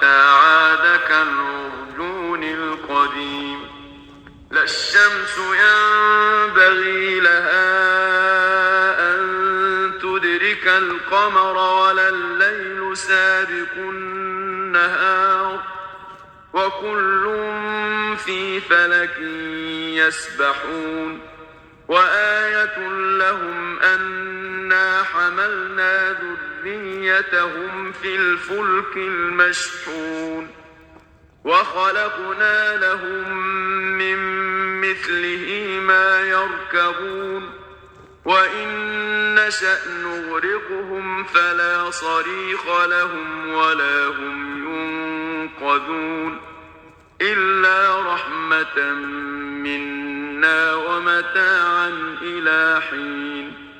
حتى عاد كالعرجون القديم لا الشمس ينبغي لها أن تدرك القمر ولا الليل سابق النهار وكل في فلك يسبحون وآية لهم أنا حملنا ذريتهم في الفلك المشحون وخلقنا لهم من مثله ما يركبون وإن نشأ نغرقهم فلا صريخ لهم ولا هم ينقذون إلا رحمة منا ومتاعا إلى حين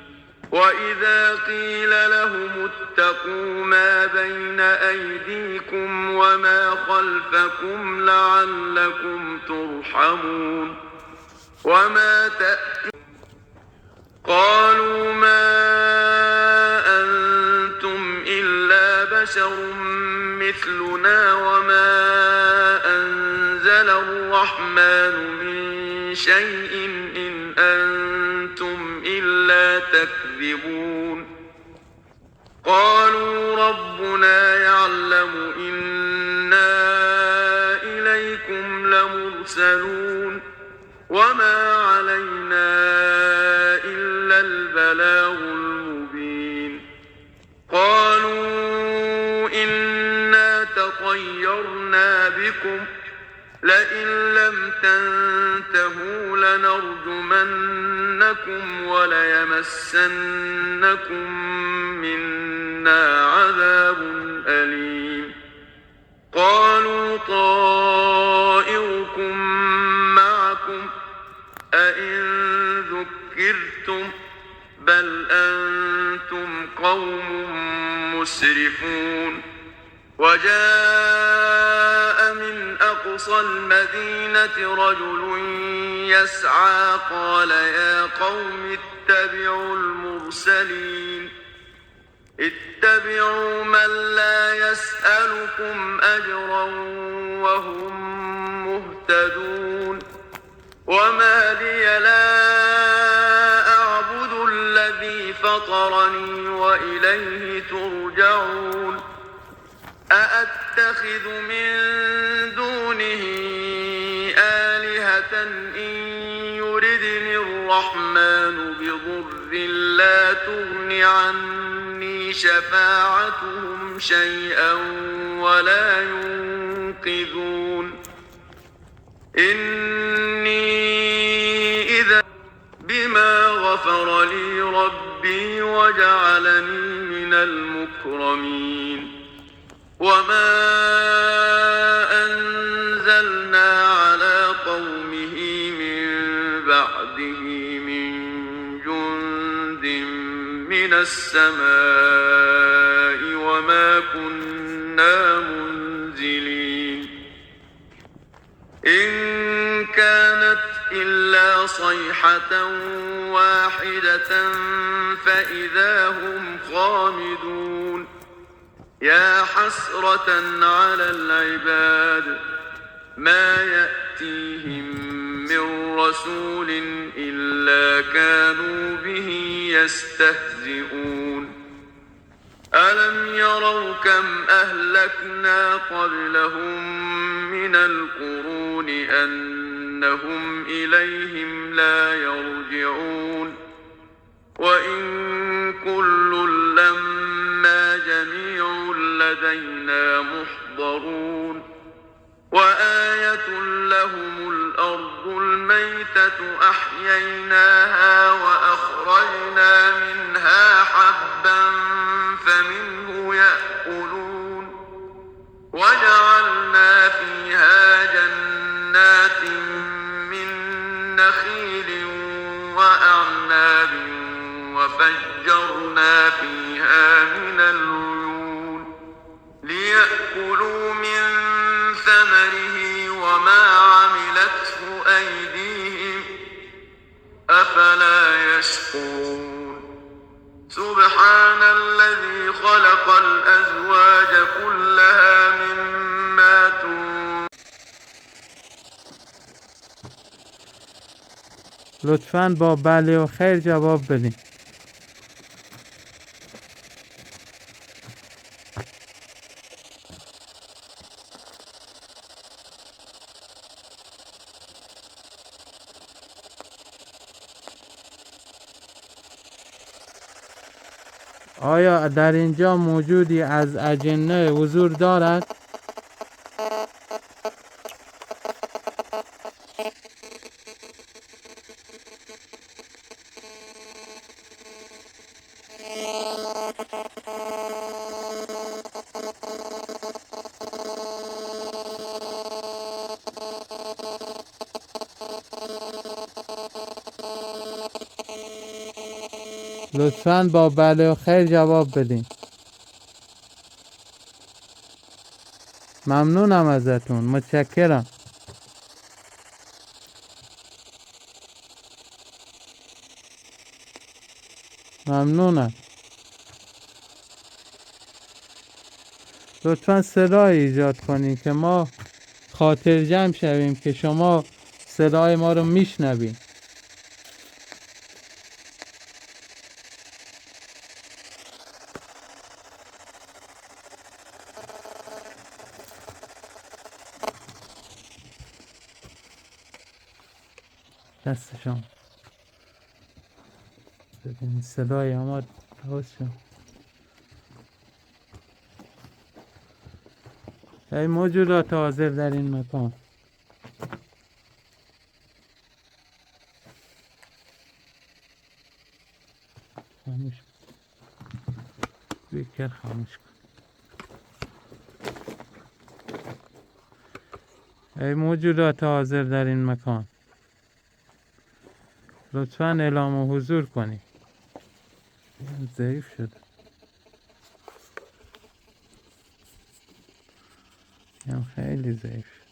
وإذا قيل لهم اتقوا ما بين أيديكم وما خلفكم لعلكم ترحمون وما تأتون قالوا ما أنتم إلا بشر مثلنا وما أنزل الرحمن من شيء إن أنتم إلا تكذبون قالوا ربنا يعلم إنا إليكم لمرسلون وما علينا إلا البلاغ المبين قالوا إنا تطيرنا بكم لئن لم تنتهوا لنرجمنكم وليمسنكم منا عذاب أليم قالوا طائركم معكم أئن ذكرتم بل أنتم قوم مسرفون وجاء من أقصى المدينة رجل يسعى قال يا قوم اتبعوا المرسلين اتبعوا من لا يسألكم أجرا وهم مهتدون وما لي لا أعبد الذي فطرني وإليه ترجعون أأتخذ من دونه آلهة إن يردني الرحمن بضر لا تغن عني شفاعتهم شيئا ولا ينقذون إني إذا بما غفر لي ربي وجعلني من المكرمين وما أنزلنا على قومه من بعده من جند من السماء وما كنا منزلين إن كانت إلا صيحة واحدة فإذا هم خامدون يا حسرة على العباد ما يأتيهم من رسول إلا كانوا به يستهزئون ألم يروا كم أهلكنا قبلهم من القرون أنهم إليهم لا يرجعون وإن كل لما جميع لدينا محضرون وآية لهم الأرض الميتة أحييناها وأخرجنا منها حبا فمنه يأكلون وجعلنا فيها جنات من نخيل وأعناب وفجرنا فيها من العيون ليأكلوا من ثمره وما عملته أيديهم أفلا يشكرون سبحان الذي خلق الأزواج كلها مما لطفاً با بله و خیر جواب بدین. آیا در اینجا موجودی از اجنه حضور دارد؟ لطفاً با بله و خیر جواب بدین. ممنونم ازتون، متشکرم. ممنونم. لطفاً صدای ایجاد کنین که ما خاطر جمع شویم که شما صدای ما رو میشنوین. دستشان ببینید صدای ما درست شد. ای موجودات حاضر در این مکان، خاموش بیکر خاموش کن. ای موجودات حاضر در این مکان، لطفاً اعلام حضور کنید. ضعیف شد. خیلی ضعیف شد.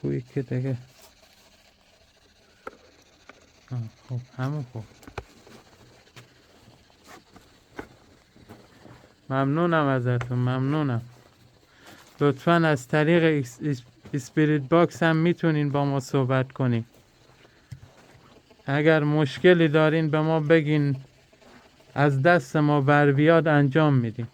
توی که دیگه خب همه خوب. ممنونم ازتون، ممنونم. لطفاً از طریق اسپریت باکس هم میتونین با ما صحبت کنین. اگر مشکلی دارین به ما بگین، از دست ما بر بیاد انجام میدیم.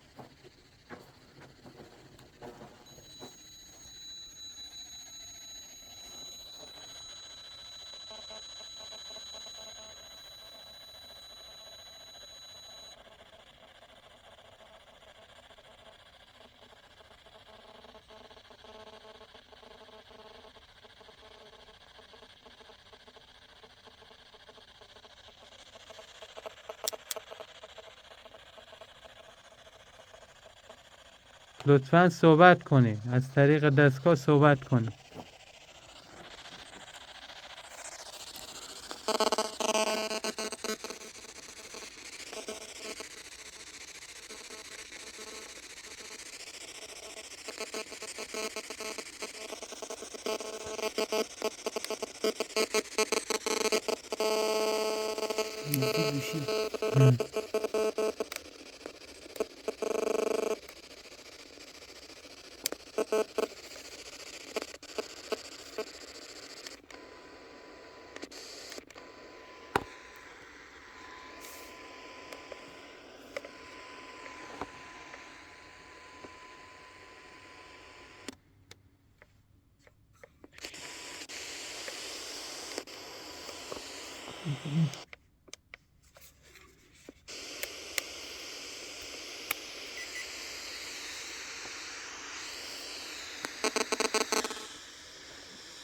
لطفاً صحبت کنین، از طریق دستگاه صحبت کنین.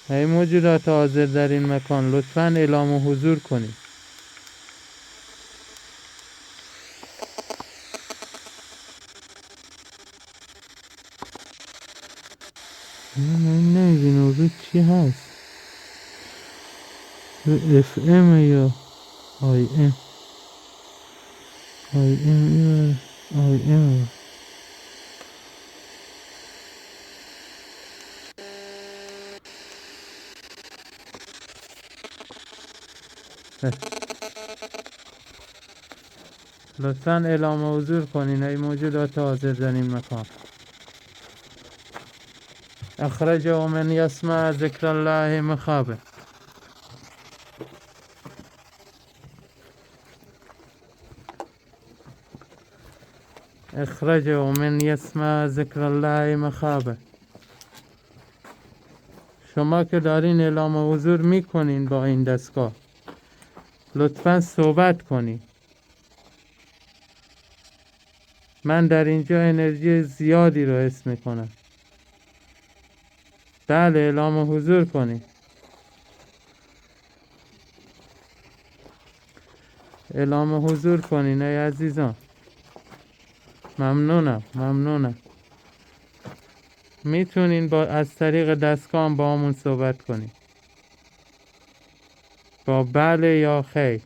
ای موجودات حاضر در این مکان، لطفاً اعلام حضور کنید. من نمیبینم رو چی هست، رو اف ام یا آی ام. آی ام آی ام. لطفاً اعلام حضور کنین ای موجودات حاضر در این مکان. اخرجه من يسمع ذكر الله مخابه اخرجه من يسمع ذکر الله مخابه. شما که دارین اعلام حضور میکنین با این دستگاه لطفا صحبت کنین. من در اینجا انرژی زیادی رو حس میکنم. بله اعلام حضور کنین. اعلام حضور کنین ای عزیزان. ممنونم. میتونین از طریق دستگاه با همون صحبت کنین با بله یا خیر.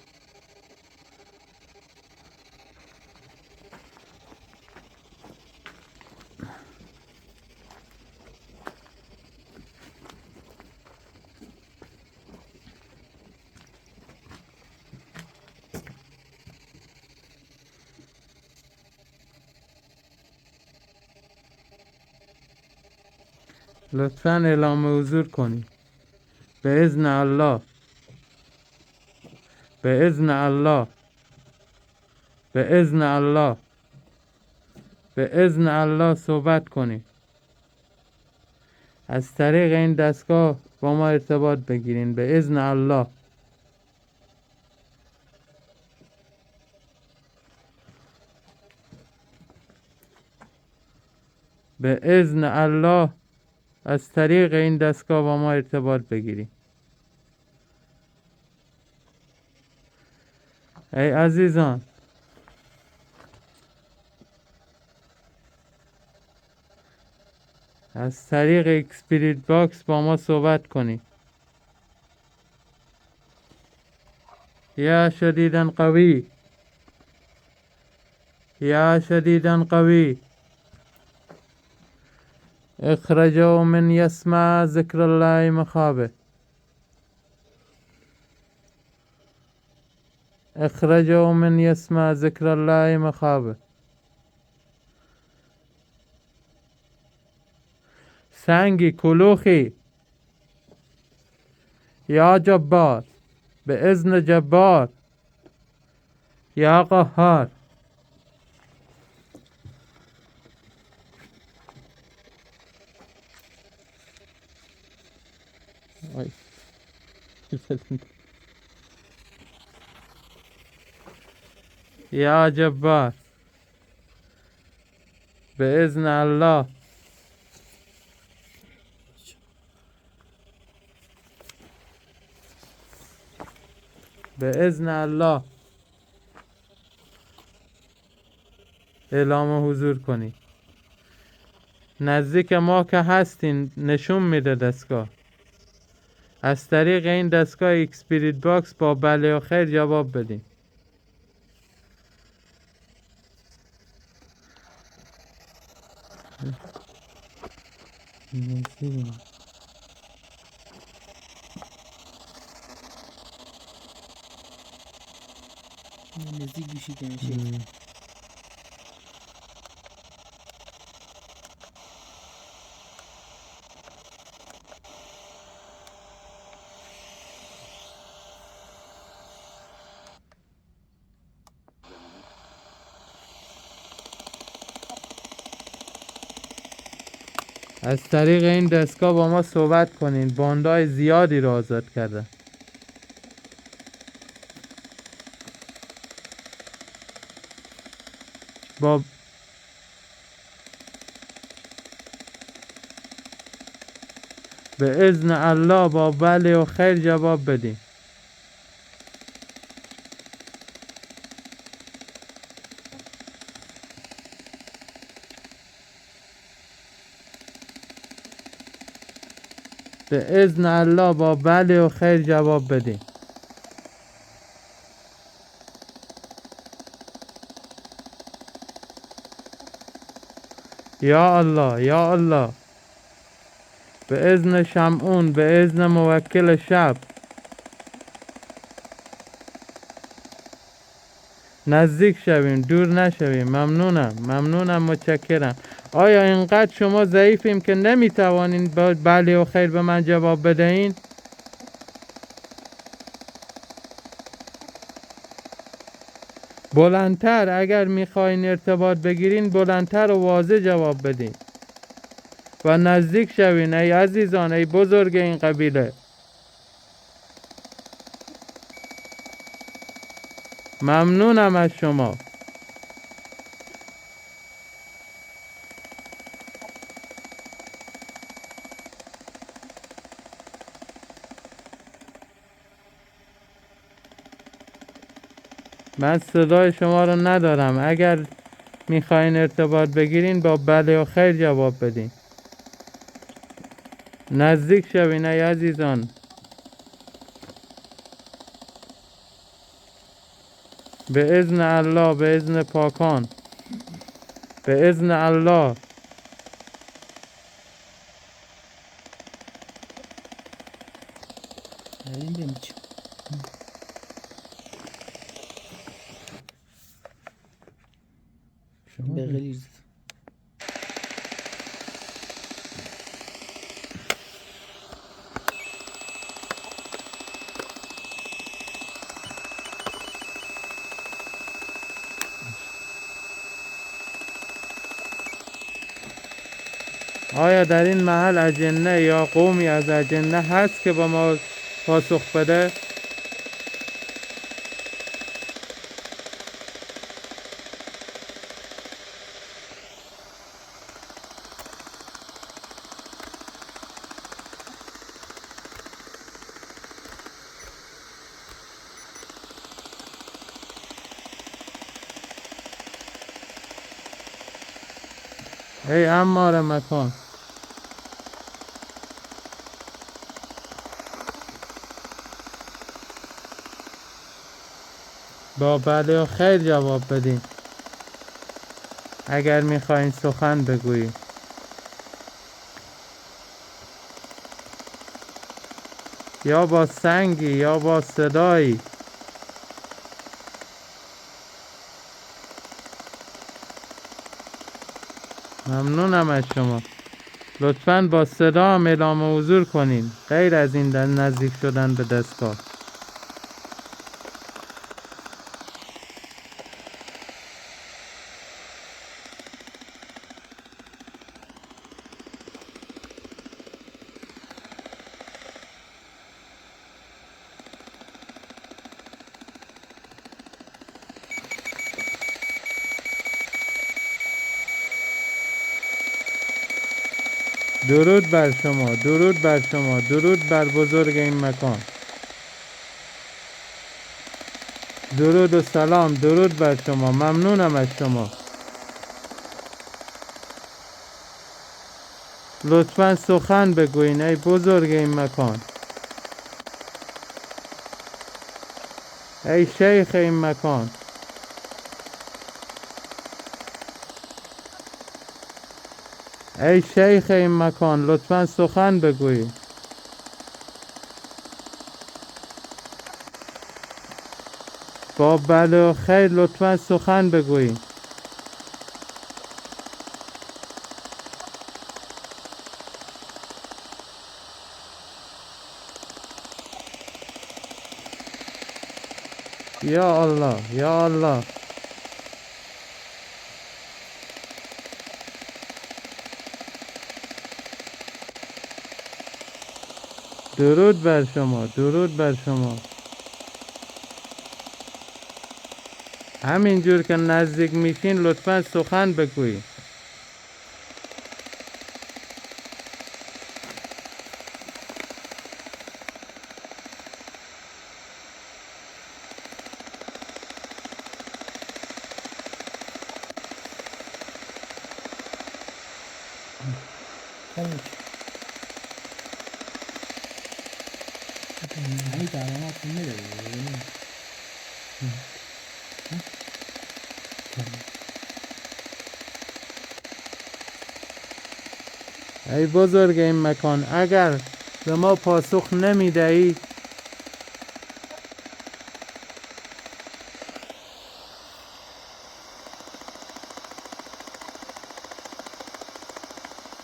لطفاً اعلام حضور کنید. به اذن الله. به اذن الله. به اذن الله. به اذن الله صحبت کنید. از طریق این دستگاه با ما ارتباط بگیرین به اذن الله. به اذن الله از طریق این دستگاه با ما ارتباط بگیرید. ای عزیزان از طریق اکسپریت باکس با ما صحبت کنید. یا شدیداً قوی. یا شدیداً قوی. اخرجوا من يسمع ذكر الله مخابه. اخرجوا من يسمع ذكر الله مخابه. سنگی کلوخی یا جبار به اذن جبار یا قهار. یا جبار به اذن الله. به اذن الله اعلام حضور کنید. نزدیک ما که هستین نشون میده دستگاه. از طریق این دستگاه اکسپریت باکس با بله و خیر جواب بدین. نزدیک گوشی کنشه. از طریق این دستگاه با ما صحبت کنین. باندای زیادی رو آزاد کرده. با به اذن الله با بله و خیر جواب بدین. به اذن الله با بله و خیر جواب بدین. یا الله یا الله. به اذن شمعون به اذن موکل شب نزدیک شویم، دور نشویم. ممنونم، متشکرم. آیا اینقدر شما ضعیفیم که نمیتوانین با بله و خیر به من جواب بدهین؟ بلندتر، اگر میخواین ارتباط بگیرین بلندتر و واضح جواب بدین و نزدیک شوین ای عزیزان، ای بزرگ این قبیله. ممنونم از شما. من صدای شما رو ندارم. اگر میخواین ارتباط بگیرین با بله و خیر جواب بدین. نزدیک شوین ای عزیزان. به اذن الله، به اذن پاکان، به اذن الله. بغلیز آیا در این محل اجنه یا قومی از اجنه هست که با ما پاسخ بده؟ ای عمار مکان، با بله و خیر جواب بدین اگر میخواین سخن بگویید. یا با سنگی یا با صدایی. ممنونم از شما. لطفاً با صدا هم اعلام حضور کنین، غیر از این در نزدیک شدن به دستگاه. درود بر شما، درود بر شما، درود بر بزرگ این مکان. درود و سلام، درود بر شما. ممنونم از شما. لطفاً سخن بگوین ای بزرگ این مکان، ای شیخ این مکان. ای شیخ این مکان، لطفاً سخن بگویید. با بله و خیر لطفاً سخن بگویید. یا الله، یا الله. درود بر شما، درود بر شما. همینجور که نزدیک میشین لطفاً سخن بگویید. ای بزرگ این مکان، اگر به ما پاسخ نمیدهی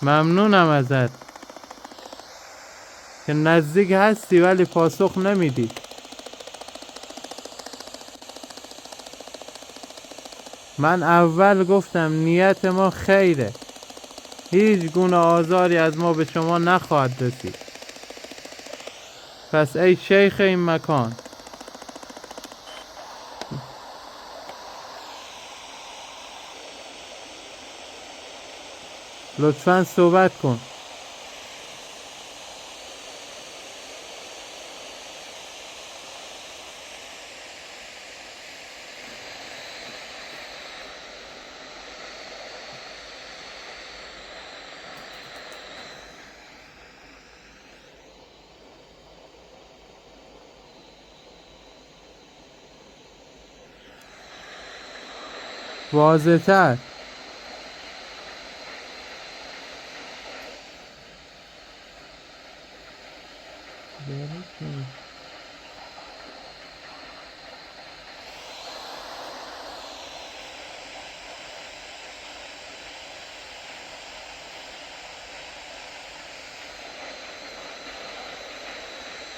ممنونم ازت که نزدیک هستی ولی پاسخ نمیدی. من اول گفتم نیت ما خیره، هیچ گونه آزاری از ما به شما نخواهد رسید. پس ای شیخ این مکان، لطفاً صحبت کن. واضح‌تر.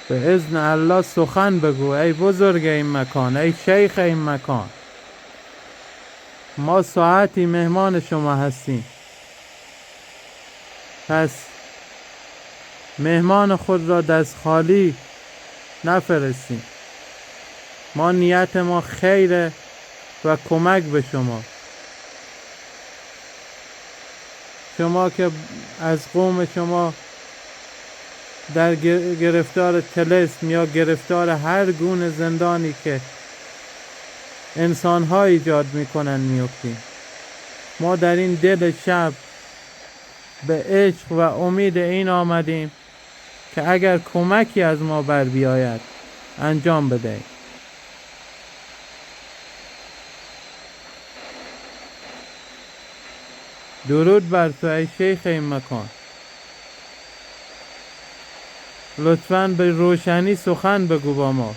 به اذن الله سخن بگو ای بزرگ این مکان، ای شیخ این مکان. ما ساعتی مهمان شما هستیم، پس مهمان خود را دست خالی نفرستیم. ما نیت ما خیره و کمک به شما. شما که از قوم شما در گرفتار طلسم یا گرفتار هر گونه زندانی که انسان‌ها ایجاد میکنن میفتیم. ما در این دل شب به عشق و امید این آمدیم که اگر کمکی از ما بر بیاید انجام بدهیم. درود بر تو ای شیخ این مکان. لطفاً به روشنی سخن بگو با ما.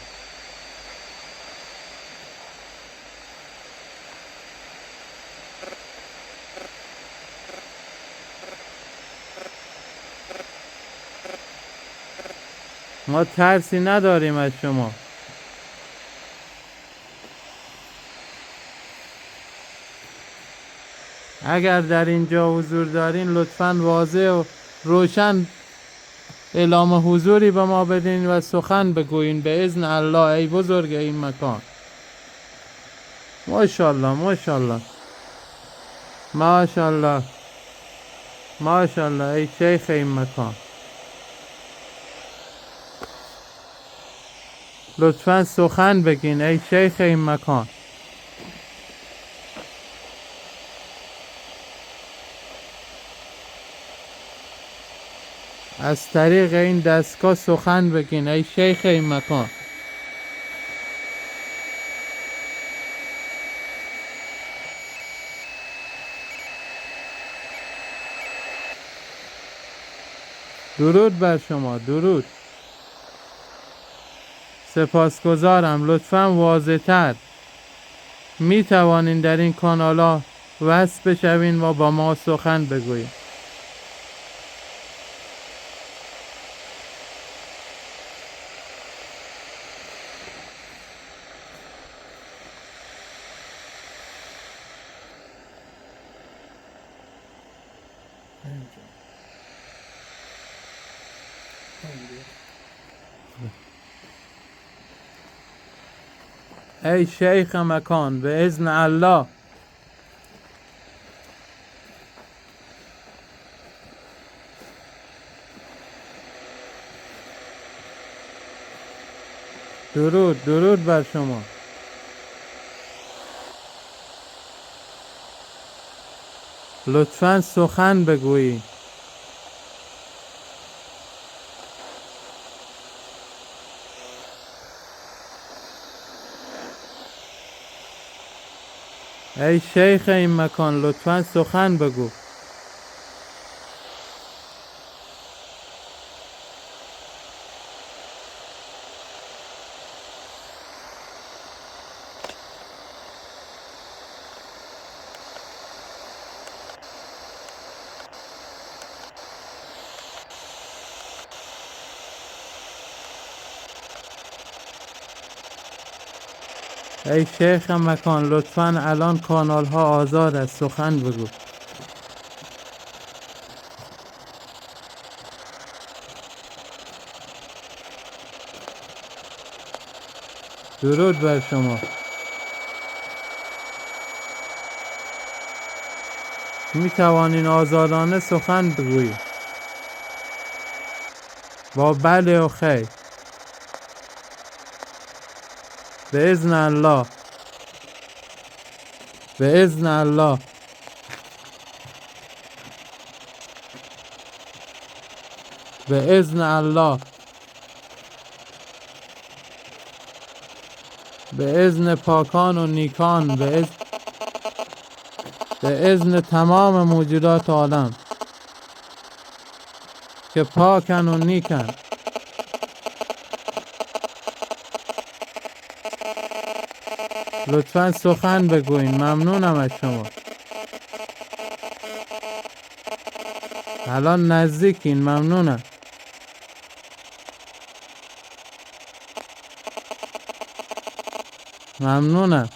ما ترسی نداریم از شما. اگر در اینجا حضور دارین لطفاً واضح و روشن اعلام حضوری به ما بدین و سخن بگوین به اذن الله ای بزرگ این مکان. ماشاءالله ماشاءالله ماشاءالله ماشاءالله ای شیخ این مکان. لطفاً سخن بگین ای شیخ این مکان. از طریق این دستگاه سخن بگین ای شیخ این مکان. درود بر شما. درود. سپاسگزارم. لطفاً واضح‌تر می توانین در این کانالا وصل بشوین و با ما سخن بگویید. ای شیخ مکان به اذن الله. درود. درود بر شما. لطفاً سخن بگویی. ای شیخ این مکان لطفاً سخن بگو. ای شیخ مکان، لطفاً الان کانال ها آزاد است، سخن بگو. درود بر شما. می توانین آزادانه سخن بگویید با بله و خیر به اذن الله. به اذن الله. به اذن الله. به اذن پاکان و نیکان. به اذن تمام موجودات عالم که پاکن و نیکن. لطفاً سخن بگوین. ممنونم از شما. الان نزدیکین. ممنونم. ممنونم.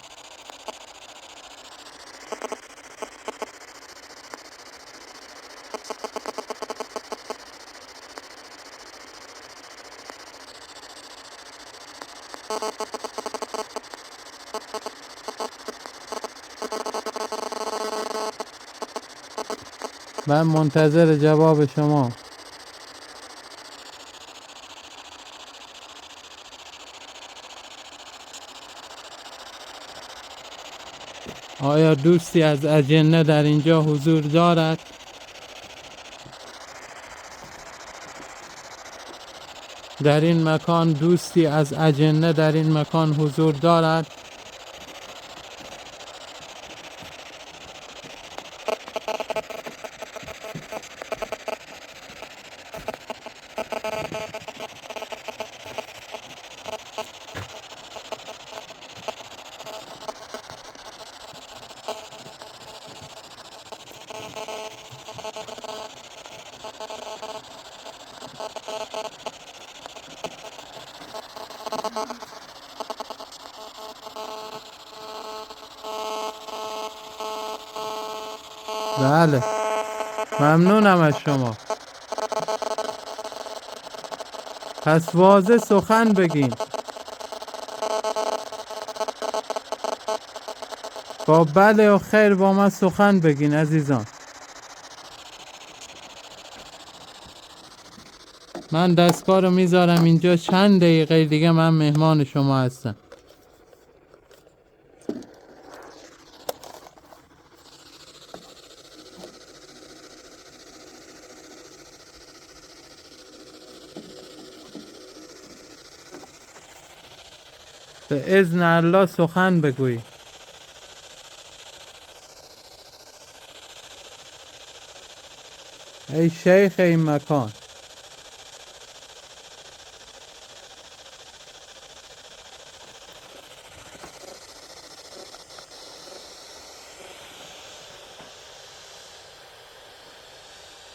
من منتظر جواب شما. آیا دوستی از اجنه در اینجا حضور دارد؟ در این مکان دوستی از اجنه در این مکان حضور دارد؟ بله. ممنونم از شما. پس واضح سخن بگین. با بله و خیر با من سخن بگین عزیزان. من دستگاه رو میذارم اینجا. چند دقیقه دیگه من مهمان شما هستم. به اذن الله سخن بگوی. ای شیخ این مکان،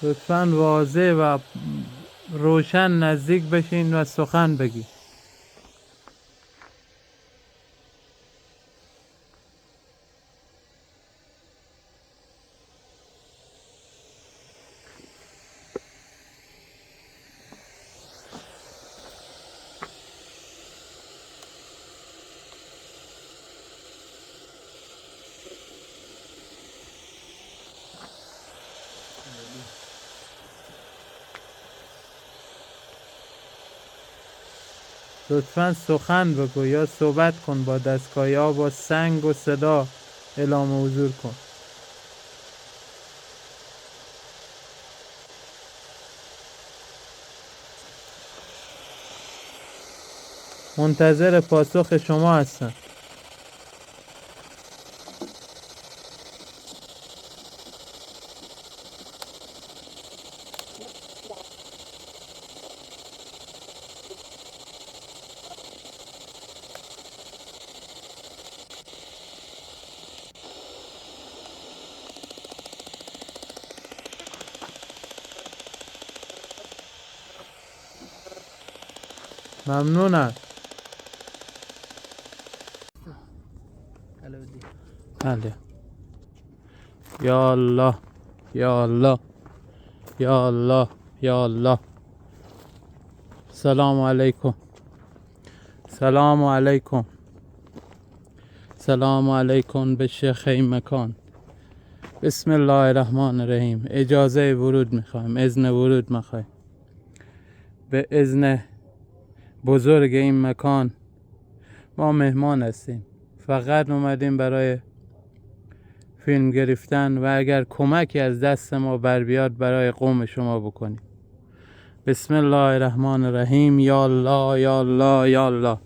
لطفاً واضح و روشن نزدیک بشین و سخن بگی. لطفاً سخن بگو یا صحبت کن با دستگاه یا با سنگ و صدا اعلام حضور کن. منتظر پاسخ شما هستم. ممنونم. بله. یا الله یا الله یا الله یا الله. سلام علیکم. سلام علیکم. سلام علیکم به شیخ این مکان. بسم الله الرحمن الرحیم. اجازه ورود میخوایم، اذن ورود میخوایم. به اذن بزرگ این مکان ما مهمان هستیم، فقط اومدیم برای فیلم گرفتن و اگر کمکی از دست ما بر بیاد برای قوم شما بکنیم. بسم الله الرحمن الرحیم. یا الله یا الله یا الله.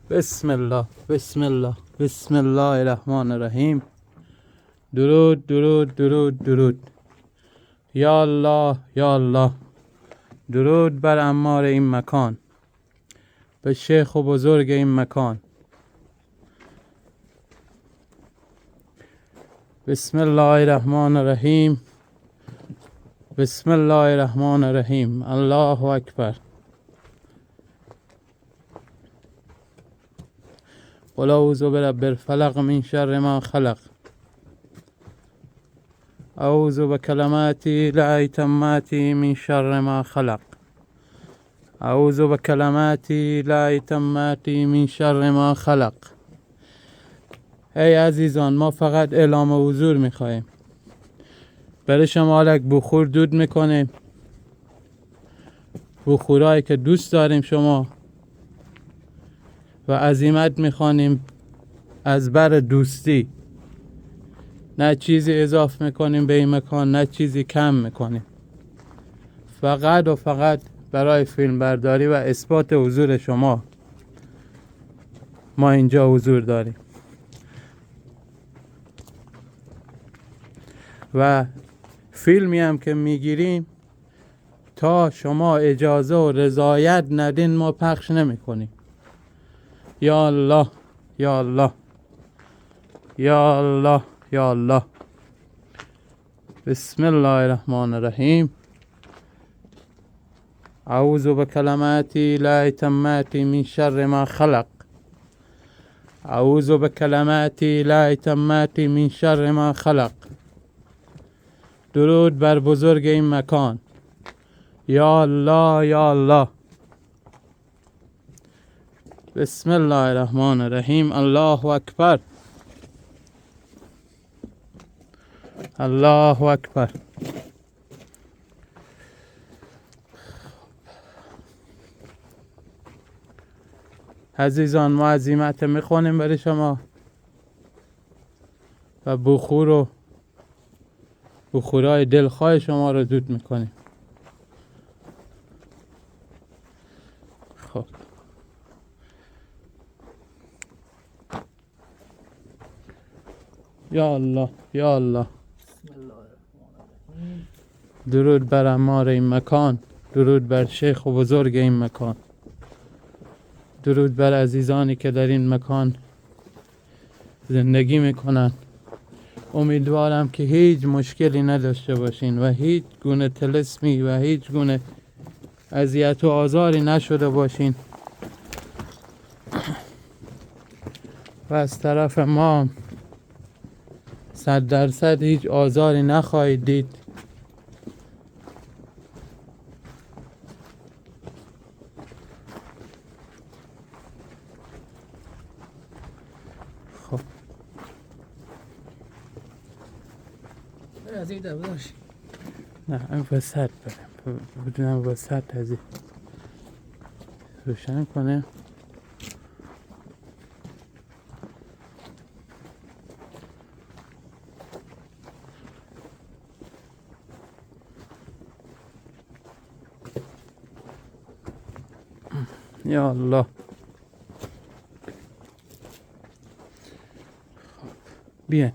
بسم الله بسم الله بسم الله الرحمن الرحیم. درود درود درود درود. یا الله یا الله. درود بر عمار این مکان، به شیخ و بزرگ این مکان. بسم الله الرحمن الرحیم. بسم الله الرحمن الرحیم. الله اکبر. قل اعوذ برب الفلق من شر ما خلق. اعوذ بکلمات الله التامات من شر ما خلق. اعوذ بکلمات الله التامات من شر ما خلق. ای عزیزان، ما فقط اعلام حضور میخواهیم. برای شما یک بخور دود میکنیم، بخورایی که دوست داریم شما، و عزیمت میخوانیم از بر دوستی. نه چیزی اضافه میکنیم به این مکان، نه چیزی کم میکنیم. فقط و فقط برای فیلم برداری و اثبات حضور شما ما اینجا حضور داریم. و فیلمی هم که میگیریم تا شما اجازه و رضایت ندین ما پخش نمی کنیم. یا الله یا الله یا الله یا الله. بسم الله الرحمن الرحیم. اعوذ بکلمات الله التامات من شر ما خلق. اعوذ بکلمات الله التامات من شر ما خلق. درود بر بزرگ این مکان. یا الله یا الله. بسم الله الرحمن الرحیم. الله اکبر. الله اکبر. عزیزان، ما عزیمت میخونیم برای شما و بخورای دلخواه شما رو دود میکنیم. خب یا الله یا الله. درود بر عمار این مکان. درود بر شیخ و بزرگ این مکان. درود بر عزیزانی که در این مکان زندگی میکنن. امیدوارم که هیچ مشکلی نداشته باشین و هیچ گونه طلسمی و هیچ گونه اذیت و آزاری نشده باشین و از طرف ما 100% هیچ آزاری نخواهید دید. خب از این دباش. نه این وسط برم بدونم وسط از این روشن کنه. یا الله. بیاین